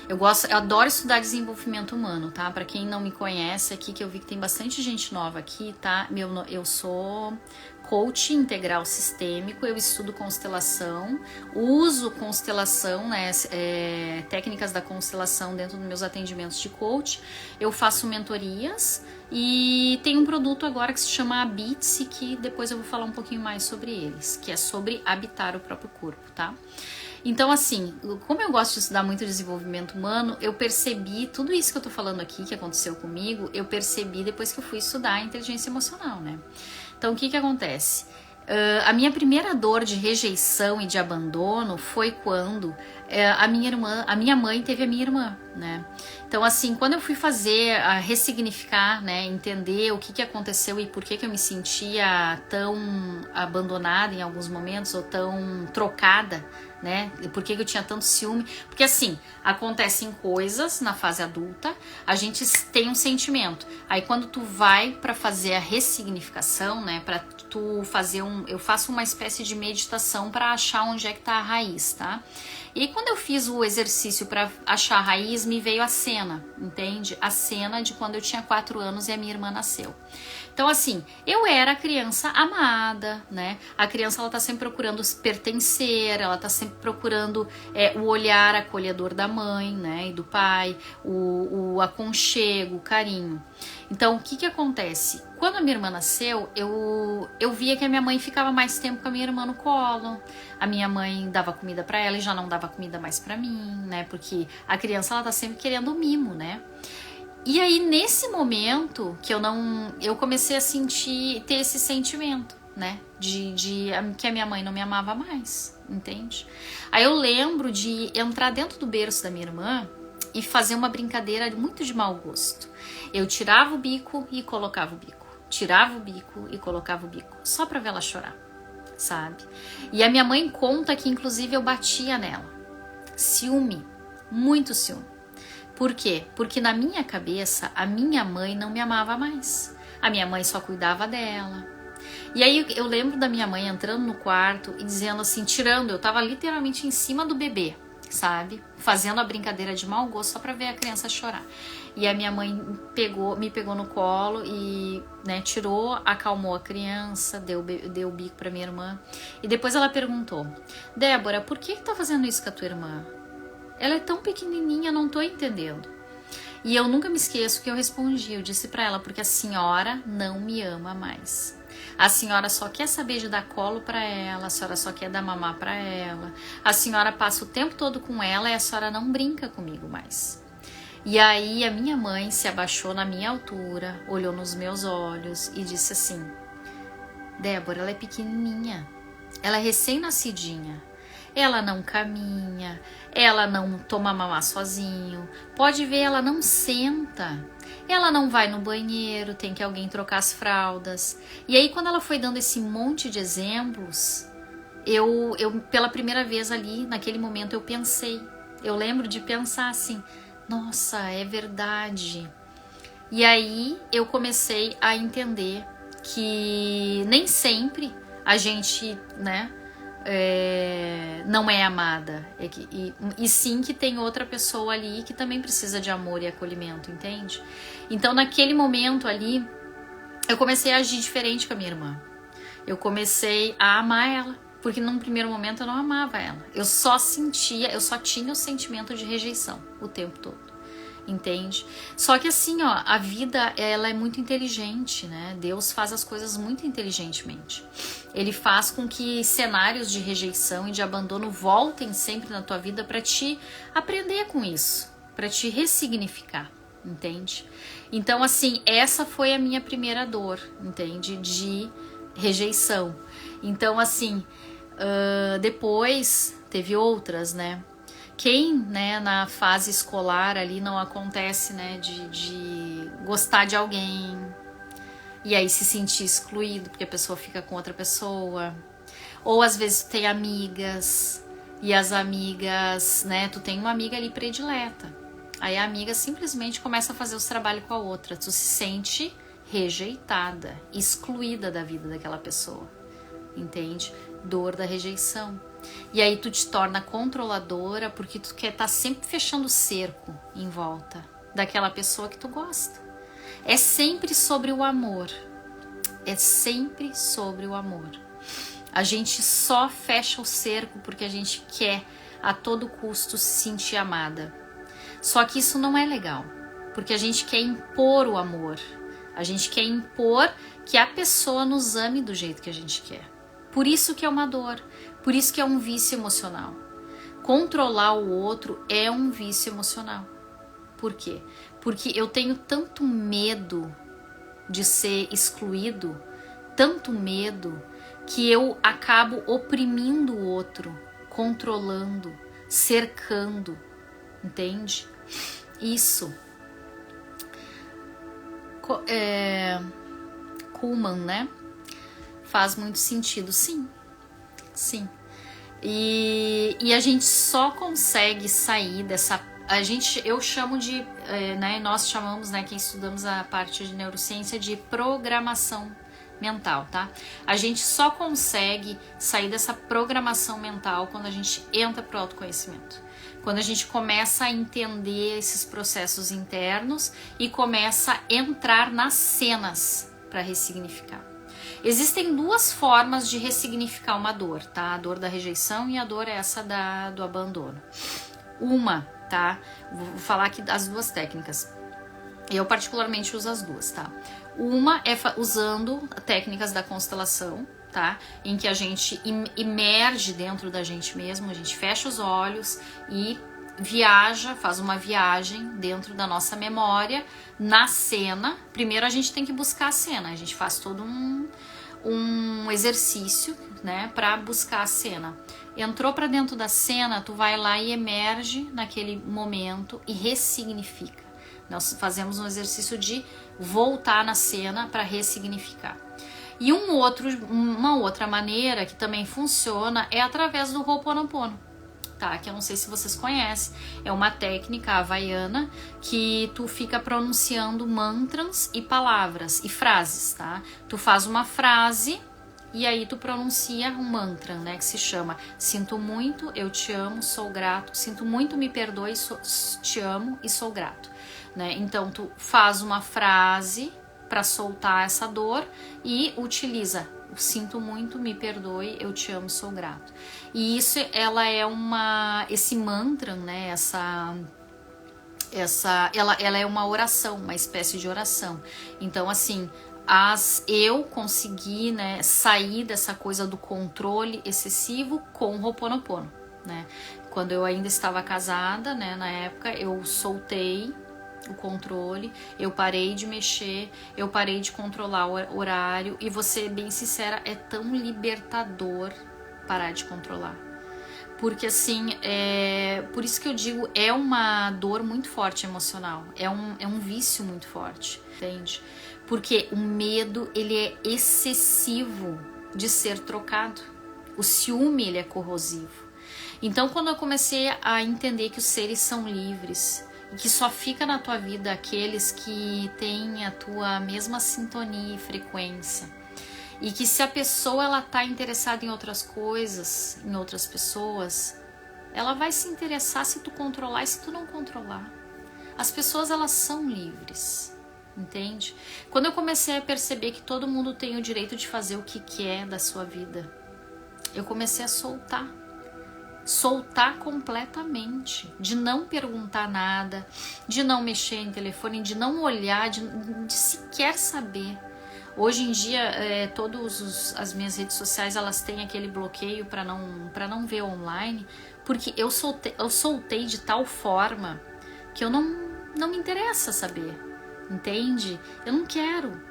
Speaker 1: Eu adoro estudar desenvolvimento humano, tá? Pra quem não me conhece aqui, que eu vi que tem bastante gente nova aqui, tá? Eu sou coach integral sistêmico, eu estudo constelação, uso constelação, né, técnicas da constelação dentro dos meus atendimentos de coach, eu faço mentorias e tem um produto agora que se chama Habite-se, que depois eu vou falar um pouquinho mais sobre eles, que é sobre habitar o próprio corpo, tá? Então, assim, como eu gosto de estudar muito desenvolvimento humano, eu percebi tudo isso que eu tô falando aqui, que aconteceu comigo, eu percebi depois que eu fui estudar inteligência emocional, né? Então, o que que acontece? A minha primeira dor de rejeição e de abandono foi quando a minha mãe teve a minha irmã, né? Então, assim, quando eu fui ressignificar, né, entender o que aconteceu e por que eu me sentia tão abandonada em alguns momentos ou tão trocada, né? Por que eu tinha tanto ciúme? Porque assim, acontecem coisas na fase adulta, a gente tem um sentimento. Aí quando tu vai para fazer a ressignificação, né, para tu fazer eu faço uma espécie de meditação para achar onde é que tá a raiz, tá? E quando eu fiz o exercício para achar a raiz, me veio a cena, entende? A cena de quando eu tinha 4 anos e a minha irmã nasceu. Então, assim, eu era a criança amada, né? A criança, ela tá sempre procurando pertencer, ela tá sempre procurando o olhar acolhedor da mãe, né? E do pai, o aconchego, o carinho. Então, o que que acontece? Quando a minha irmã nasceu, eu via que a minha mãe ficava mais tempo com a minha irmã no colo. A minha mãe dava comida pra ela e já não dava comida mais pra mim, né? Porque a criança, ela tá sempre querendo o mimo, né? E aí, nesse momento que eu comecei a ter esse sentimento, né? De que a minha mãe não me amava mais, entende? Aí eu lembro de entrar dentro do berço da minha irmã e fazer uma brincadeira muito de mau gosto. Eu tirava o bico e colocava o bico. Tirava o bico e colocava o bico. Só pra ver ela chorar, sabe? E a minha mãe conta que, inclusive, eu batia nela. Ciúme, muito ciúme. Por quê? Porque na minha cabeça, a minha mãe não me amava mais. A minha mãe só cuidava dela. E aí eu lembro da minha mãe entrando no quarto e dizendo assim, eu tava literalmente em cima do bebê, sabe? Fazendo a brincadeira de mau gosto só pra ver a criança chorar. E a minha mãe me pegou no colo e, né, acalmou a criança, deu o bico pra minha irmã. E depois ela perguntou, Débora, por que tá fazendo isso com a tua irmã? Ela é tão pequenininha, não tô entendendo. E eu nunca me esqueço que eu respondi, eu disse pra ela, porque a senhora não me ama mais. A senhora só quer saber de dar colo pra ela, a senhora só quer dar mamar pra ela. A senhora passa o tempo todo com ela e a senhora não brinca comigo mais. E aí a minha mãe se abaixou na minha altura, olhou nos meus olhos e disse assim, Débora, ela é pequenininha, ela é recém-nascidinha. Ela não caminha, ela não toma mamar sozinho, pode ver, ela não senta, ela não vai no banheiro, tem que alguém trocar as fraldas. E aí quando ela foi dando esse monte de exemplos, eu pela primeira vez ali, naquele momento eu lembro de pensar assim, nossa, é verdade. E aí eu comecei a entender que nem sempre a gente, né, não é amada, e sim que tem outra pessoa ali que também precisa de amor e acolhimento, entende? Então naquele momento ali eu comecei a agir diferente com a minha irmã. Eu comecei a amar ela, porque num primeiro momento eu não amava ela. Eu só tinha o sentimento de rejeição o tempo todo. Entende? Só que assim, ó, a vida, ela é muito inteligente, né? Deus faz as coisas muito inteligentemente. Ele faz com que cenários de rejeição e de abandono voltem sempre na tua vida para te aprender com isso, para te ressignificar, entende? Então, assim, essa foi a minha primeira dor, entende? De rejeição. Então, assim, depois teve outras, né? Quem, né, na fase escolar ali não acontece, né, de gostar de alguém e aí se sentir excluído porque a pessoa fica com outra pessoa, ou às vezes tu tem amigas e as amigas, né, tu tem uma amiga ali predileta, aí a amiga simplesmente começa a fazer os trabalhos com a outra, tu se sente rejeitada, excluída da vida daquela pessoa, entende? Dor da rejeição. E aí tu te torna controladora porque tu quer estar sempre fechando o cerco em volta daquela pessoa que tu gosta. É sempre sobre o amor. É sempre sobre o amor. A gente só fecha o cerco porque a gente quer a todo custo se sentir amada. Só que isso não é legal, porque a gente quer impor o amor. A gente quer impor que a pessoa nos ame do jeito que a gente quer. Por isso que é uma dor. Por isso que é um vício emocional. Controlar o outro é um vício emocional. Por quê? Porque eu tenho tanto medo de ser excluído, tanto medo, que eu acabo oprimindo o outro, controlando, cercando, entende? Isso. Kuhlman, né? Faz muito sentido, sim. Sim. E a gente só consegue sair dessa... eu chamo de... né, nós chamamos, né, quem estudamos a parte de neurociência, de programação mental, tá? A gente só consegue sair dessa programação mental quando a gente entra pro autoconhecimento. Quando a gente começa a entender esses processos internos e começa a entrar nas cenas para ressignificar. Existem duas formas de ressignificar uma dor, tá? A dor da rejeição e a dor essa do abandono. Uma, tá? Vou falar aqui as duas técnicas. Eu particularmente uso as duas, tá? Uma é usando técnicas da constelação, tá? Em que a gente imerge dentro da gente mesmo, a gente fecha os olhos e viaja, faz uma viagem dentro da nossa memória, na cena. Primeiro a gente tem que buscar a cena, a gente faz todo um exercício, né, para buscar a cena. Entrou para dentro da cena, tu vai lá e emerge naquele momento e ressignifica. Nós fazemos um exercício de voltar na cena para ressignificar. E uma outra maneira que também funciona é através do Ho'oponopono, tá? Que eu não sei se vocês conhecem. É uma técnica havaiana que tu fica pronunciando mantras e palavras e frases, tá? Tu faz uma frase e aí tu pronuncia um mantra, né? Que se chama: sinto muito, eu te amo, sou grato. Sinto muito, me perdoe, te amo e sou grato, né? Então tu faz uma frase para soltar essa dor e utiliza: sinto muito, me perdoe, eu te amo, sou grato. E isso, ela é esse mantra, né? Ela é uma oração, uma espécie de oração. Então, assim, eu consegui, né, sair dessa coisa do controle excessivo com o Ho'oponopono, né? Quando eu ainda estava casada, né, na época, eu soltei o controle, eu parei de mexer, eu parei de controlar o horário, e vou ser bem sincera, é tão libertador parar de controlar. Porque assim, por isso que eu digo, é uma dor muito forte emocional, é um vício muito forte, entende? Porque o medo, ele é excessivo de ser trocado. O ciúme, ele é corrosivo. Então, quando eu comecei a entender que os seres são livres, que só fica na tua vida aqueles que têm a tua mesma sintonia e frequência, E que se a pessoa ela tá interessada em outras coisas, em outras pessoas, ela vai se interessar se tu controlar e se tu não controlar. As pessoas elas são livres, entende? Quando eu comecei a perceber que todo mundo tem o direito de fazer o que quer da sua vida, eu comecei a soltar completamente, de não perguntar nada, de não mexer em telefone, de não olhar, de sequer saber. Hoje em dia, todas as minhas redes sociais elas têm aquele bloqueio para não ver online, porque eu soltei de tal forma que eu não me interessa saber, entende? Eu não quero,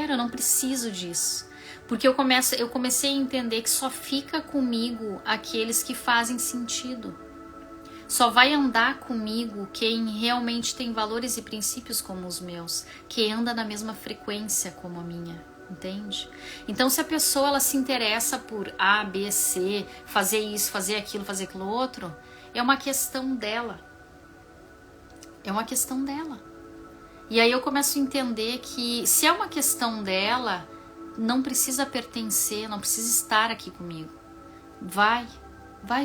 Speaker 1: eu não preciso disso. Porque eu comecei a entender que só fica comigo aqueles que fazem sentido. Só vai andar comigo quem realmente tem valores e princípios como os meus, que anda na mesma frequência como a minha, entende? Então se a pessoa ela se interessa por A, B, C, fazer isso, fazer aquilo outro, é uma questão dela. É uma questão dela. E aí eu começo a entender que se é uma questão dela, não precisa pertencer, não precisa estar aqui comigo. Vai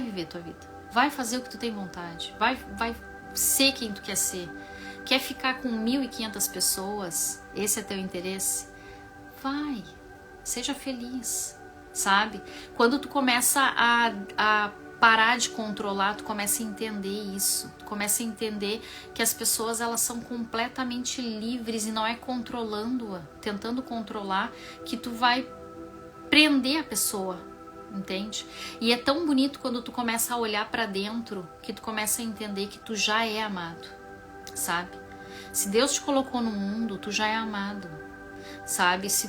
Speaker 1: viver tua vida. Vai fazer o que tu tem vontade. Vai ser quem tu quer ser. Quer ficar com 1.500 pessoas? Esse é teu interesse? Vai. Seja feliz, sabe? Quando tu começa a parar de controlar, tu começa a entender isso. Tu começa a entender que as pessoas elas são completamente livres e não é controlando-a, tentando controlar, que tu vai prender a pessoa, entende? E é tão bonito quando tu começa a olhar pra dentro, que tu começa a entender que tu já é amado, sabe? Se Deus te colocou no mundo, tu já é amado, sabe? Se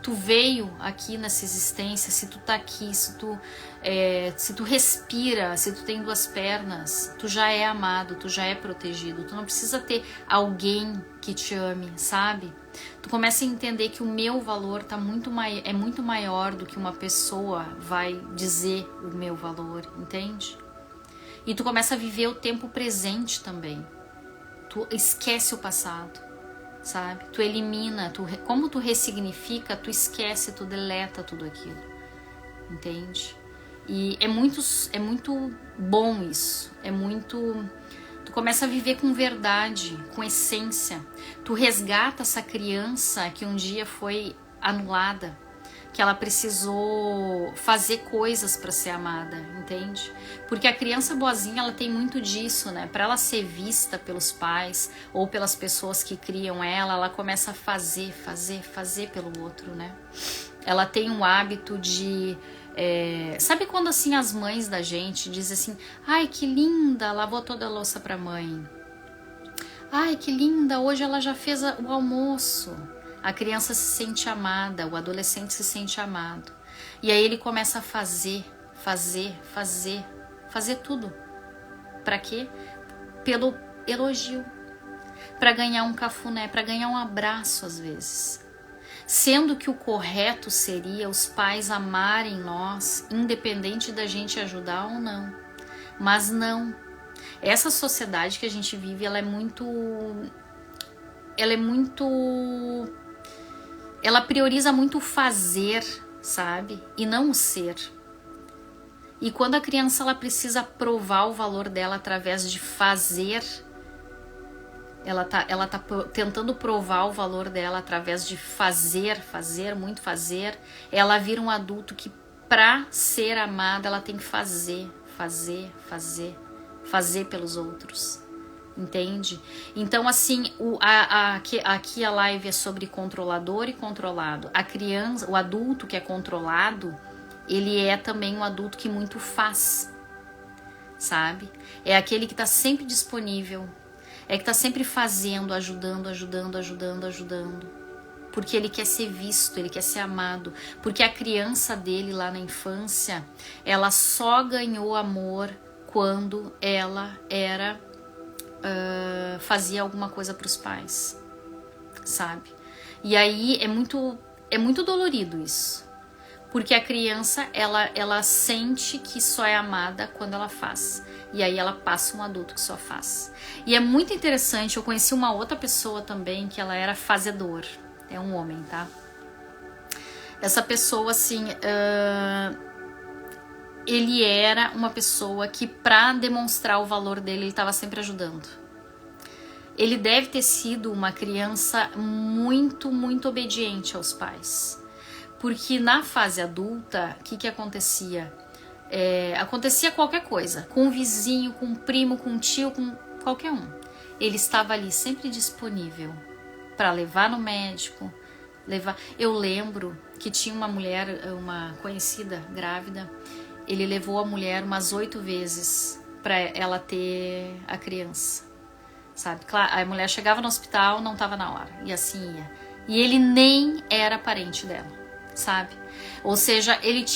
Speaker 1: tu veio aqui nessa existência, se tu tá aqui, se tu respira, se tu tem 2 pernas, tu já é amado, tu já é protegido. Tu não precisa ter alguém que te ame, sabe? Tu começa a entender que o meu valor é muito maior do que uma pessoa vai dizer o meu valor, entende? E tu começa a viver o tempo presente também. Tu esquece o passado, sabe? Tu elimina, como tu ressignifica, tu esquece, tu deleta tudo aquilo, entende? E é muito bom isso, tu começa a viver com verdade, com essência, tu resgata essa criança que um dia foi anulada, que ela precisou fazer coisas para ser amada, entende? Porque a criança boazinha, ela tem muito disso, né? Para ela ser vista pelos pais ou pelas pessoas que criam ela começa a fazer pelo outro, né? Ela tem um hábito de... sabe quando assim as mães da gente dizem assim, ai que linda, lavou toda a louça pra mãe. Ai que linda, hoje ela já fez o almoço. A criança se sente amada, o adolescente se sente amado. E aí ele começa a fazer tudo. Pra quê? Pelo elogio. Pra ganhar um cafuné, pra ganhar um abraço às vezes. Sendo que o correto seria os pais amarem nós, independente da gente ajudar ou não. Mas não. Essa sociedade que a gente vive, ela prioriza muito o fazer, sabe? E não o ser. E quando a criança ela precisa provar o valor dela através de fazer, ela tá tentando provar o valor dela através de fazer, muito fazer, ela vira um adulto que pra ser amada ela tem que fazer pelos outros. Entende? Então assim, aqui a live é sobre controlador e controlado. A criança, o adulto que é controlado, ele é também um adulto que muito faz, sabe? É aquele que tá sempre disponível, é que tá sempre fazendo, ajudando, porque ele quer ser visto, ele quer ser amado, porque a criança dele lá na infância, ela só ganhou amor quando ela fazia alguma coisa para os pais, sabe? E aí é muito dolorido isso, porque a criança ela sente que só é amada quando ela faz, e aí ela passa um adulto que só faz. E é muito interessante, eu conheci uma outra pessoa também que ela era fazedor, é um homem, tá? Essa pessoa, assim, ele era uma pessoa que, pra demonstrar o valor dele, ele estava sempre ajudando. Ele deve ter sido uma criança muito, muito obediente aos pais. Porque na fase adulta, o que acontecia? Acontecia qualquer coisa, com um vizinho, com um primo, com um tio, com qualquer um. Ele estava ali sempre disponível para levar no médico, Eu lembro que tinha uma mulher, uma conhecida grávida, ele levou a mulher umas 8 vezes para ela ter a criança, sabe? Claro, a mulher chegava no hospital, não estava na hora, e assim ia. E ele nem era parente dela, sabe? Ou seja, ele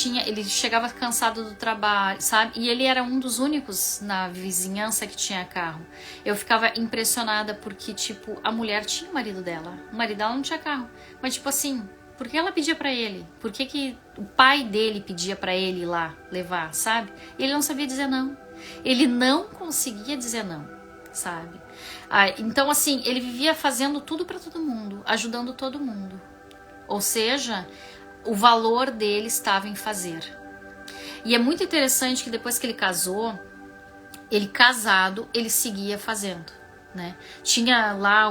Speaker 1: chegava cansado do trabalho, sabe? E ele era um dos únicos na vizinhança que tinha carro. Eu ficava impressionada porque, tipo, a mulher tinha o marido dela. O marido dela não tinha carro. Mas, tipo assim, por que ela pedia pra ele? Por que o pai dele pedia pra ele ir lá levar, sabe? Ele não sabia dizer não. Ele não conseguia dizer não, sabe? Então, assim, ele vivia fazendo tudo pra todo mundo, ajudando todo mundo. Ou seja, o valor dele estava em fazer. E é muito interessante que depois que ele casou, ele casado, ele seguia fazendo, né? Tinha lá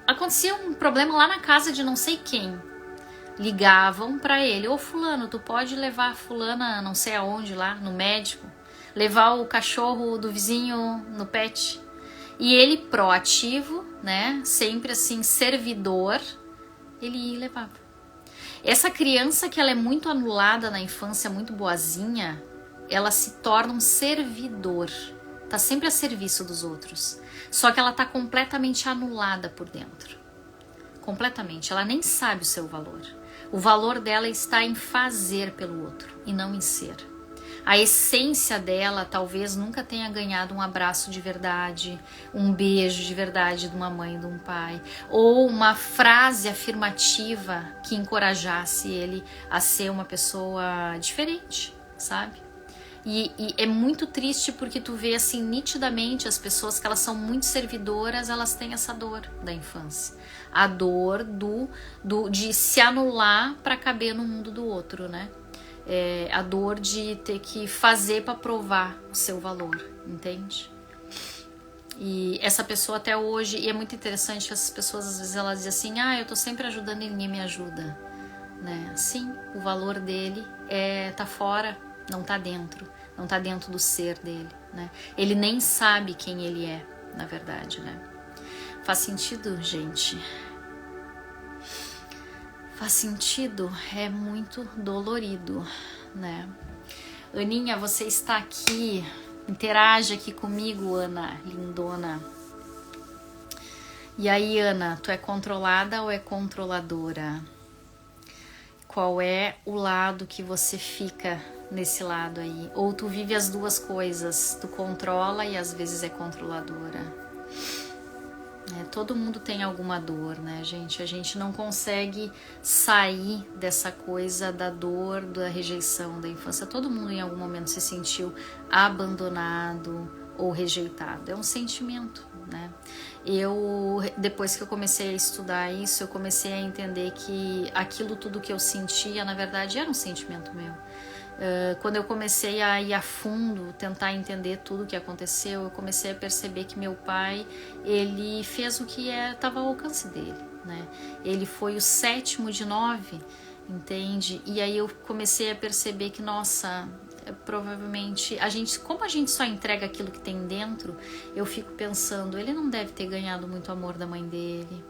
Speaker 1: acontecia um problema lá na casa de não sei quem. Ligavam pra ele: ô fulano, tu pode levar a fulana não sei aonde lá, no médico, levar o cachorro do vizinho no pet. E ele, proativo, né? Sempre assim, servidor, ele ia e levava. Essa criança que ela é muito anulada na infância, muito boazinha, ela se torna um servidor. Tá sempre a serviço dos outros. Só que ela tá completamente anulada por dentro. Completamente. Ela nem sabe o seu valor. O valor dela está em fazer pelo outro e não em ser. A essência dela talvez nunca tenha ganhado um abraço de verdade, um beijo de verdade de uma mãe, de um pai, ou uma frase afirmativa que encorajasse ele a ser uma pessoa diferente, sabe? E é muito triste porque tu vê assim nitidamente as pessoas que elas são muito servidoras, elas têm essa dor da infância. A dor de se anular para caber no mundo do outro, né? A dor de ter que fazer para provar o seu valor, entende? E essa pessoa até hoje, e é muito interessante que essas pessoas às vezes elas dizem assim: eu tô sempre ajudando e ninguém me ajuda, né? Sim, o valor dele tá fora, não tá dentro, não tá dentro do ser dele, né? Ele nem sabe quem ele é, na verdade, né? Faz sentido, gente? Faz sentido, é muito dolorido, né? Aninha, você está aqui, interage aqui comigo, Ana, lindona. E aí, Ana, tu é controlada ou é controladora? Qual é o lado que você fica nesse lado aí? Ou tu vive as duas coisas, tu controla e às vezes é controladora? Todo mundo tem alguma dor, né, gente? A gente não consegue sair dessa coisa da dor, da rejeição da infância. Todo mundo em algum momento se sentiu abandonado ou rejeitado. É um sentimento, né? Depois que eu comecei a estudar isso, eu comecei a entender que aquilo tudo que eu sentia, na verdade, era um sentimento meu. Quando eu comecei a ir a fundo, tentar entender tudo o que aconteceu, eu comecei a perceber que meu pai, ele fez o que estava ao alcance dele, né? Ele foi o 7º de 9, entende? E aí eu comecei a perceber que, nossa, provavelmente, como a gente só entrega aquilo que tem dentro, eu fico pensando, ele não deve ter ganhado muito amor da mãe dele.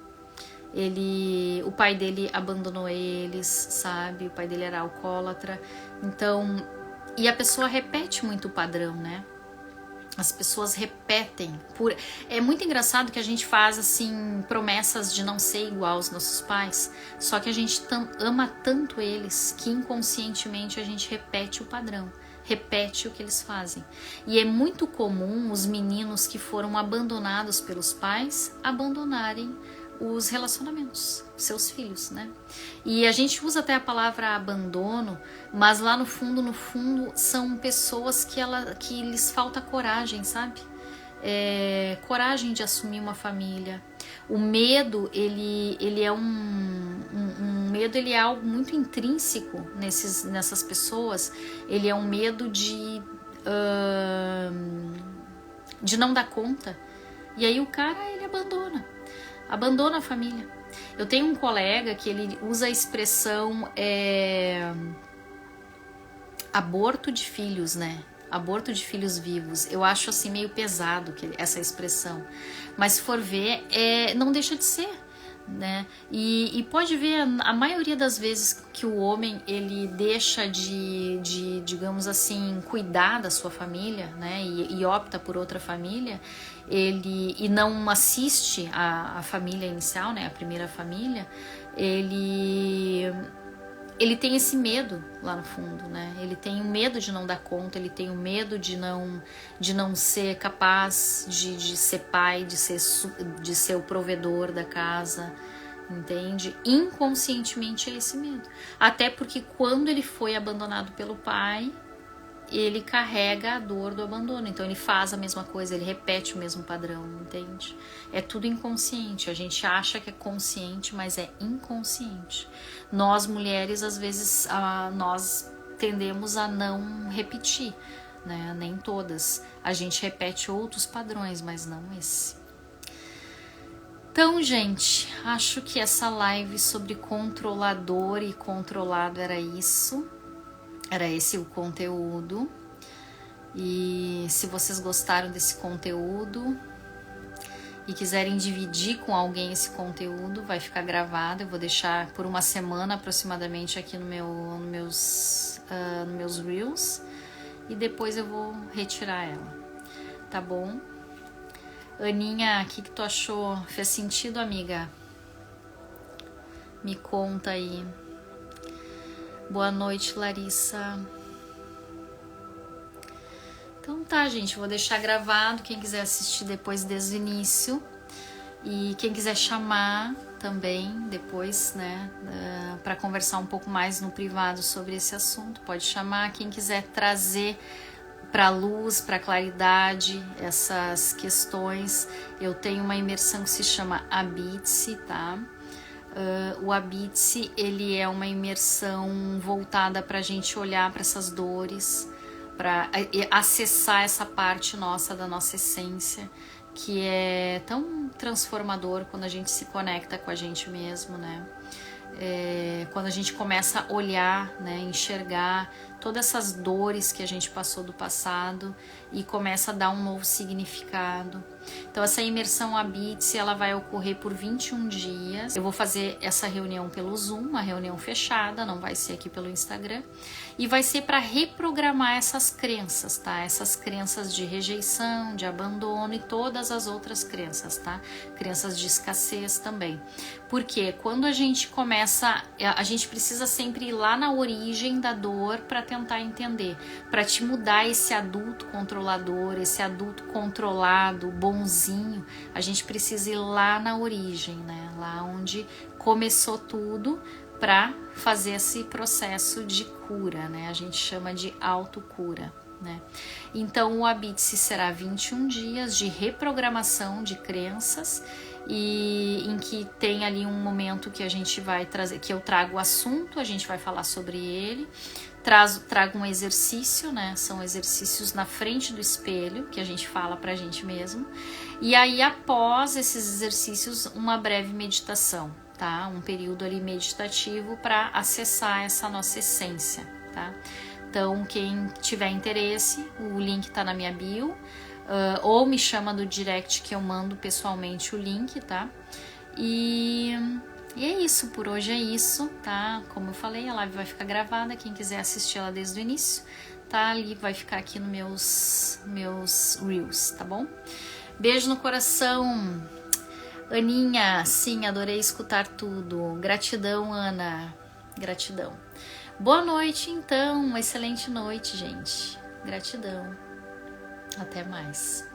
Speaker 1: O pai dele abandonou eles, sabe? O pai dele era alcoólatra. Então, e a pessoa repete muito o padrão, né? As pessoas repetem. É muito engraçado que a gente faz assim promessas de não ser igual aos nossos pais, só que a gente ama tanto eles que inconscientemente a gente repete o padrão, repete o que eles fazem. E é muito comum os meninos que foram abandonados pelos pais abandonarem os relacionamentos, seus filhos, né? E a gente usa até a palavra abandono, mas lá no fundo, são pessoas que lhes falta coragem, sabe? Coragem de assumir uma família, O medo, ele é um medo, ele é algo muito intrínseco nessas pessoas. Ele é um medo de não dar conta. E aí o cara, ele abandona a família. Eu tenho um colega que ele usa a expressão aborto de filhos, né? Aborto de filhos vivos. Eu acho assim meio pesado essa expressão. Mas se for ver, não deixa de ser, né? E pode ver, a maioria das vezes que o homem ele deixa de digamos assim, cuidar da sua família, né? E opta por outra família, e não assiste a família inicial, né? A primeira família, ele tem esse medo lá no fundo, né? Ele tem o medo de não dar conta, ele tem o medo de não ser capaz de ser pai, de ser o provedor da casa, entende? Inconscientemente é esse medo. Até porque quando ele foi abandonado pelo pai, ele carrega a dor do abandono, então ele faz a mesma coisa, ele repete o mesmo padrão, entende? É tudo inconsciente, a gente acha que é consciente, mas é inconsciente. Nós mulheres, às vezes, nós tendemos a não repetir, né? Nem todas. A gente repete outros padrões, mas não esse. Então, gente, acho que essa live sobre controlador e controlado era isso. Era esse o conteúdo. E se vocês gostaram desse conteúdo e quiserem dividir com alguém esse conteúdo, vai ficar gravado. Eu vou deixar por uma semana aproximadamente aqui nos meus Reels. E depois eu vou retirar ela. Tá bom? Aninha, o que tu achou? Fez sentido, amiga? Me conta aí. Boa noite, Larissa. Então tá, gente, vou deixar gravado, quem quiser assistir depois desde o início. E quem quiser chamar também depois, né, para conversar um pouco mais no privado sobre esse assunto, pode chamar. Quem quiser trazer para luz, para claridade essas questões, eu tenho uma imersão que se chama Habite-se, tá? O Habite-se, ele é uma imersão voltada para a gente olhar para essas dores, para acessar essa parte nossa, da nossa essência, que é tão transformador quando a gente se conecta com a gente mesmo, né? Quando a gente começa a olhar, né, enxergar todas essas dores que a gente passou do passado e começa a dar um novo significado. Então essa imersão Habite-se, ela vai ocorrer por 21 dias. Eu vou fazer essa reunião pelo Zoom, uma reunião fechada, não vai ser aqui pelo Instagram. E vai ser para reprogramar essas crenças, tá? Essas crenças de rejeição, de abandono e todas as outras crenças, tá? Crenças de escassez também. Porque quando a gente começa, a gente precisa sempre ir lá na origem da dor para tentar entender, para te mudar esse adulto controlador, esse adulto controlado, bonzinho. A gente precisa ir lá na origem, né? Lá onde começou tudo, para fazer esse processo de cura, né? A gente chama de autocura, né? Então o Habite-se será 21 dias de reprogramação de crenças, e em que tem ali um momento que a gente vai trazer, que eu trago o assunto, a gente vai falar sobre ele, trago um exercício, né? São exercícios na frente do espelho que a gente fala pra gente mesmo, e aí após esses exercícios uma breve meditação, tá? Um período ali meditativo para acessar essa nossa essência, tá? Então quem tiver interesse, o link tá na minha bio, ou me chama no direct que eu mando pessoalmente o link, tá? E é isso, por hoje é isso, tá? Como eu falei, a live vai ficar gravada, quem quiser assistir ela desde o início, tá? Ali vai ficar aqui nos meus Reels, tá bom? Beijo no coração. Aninha, sim, adorei escutar tudo. Gratidão, Ana. Gratidão. Boa noite, então. Uma excelente noite, gente. Gratidão. Até mais.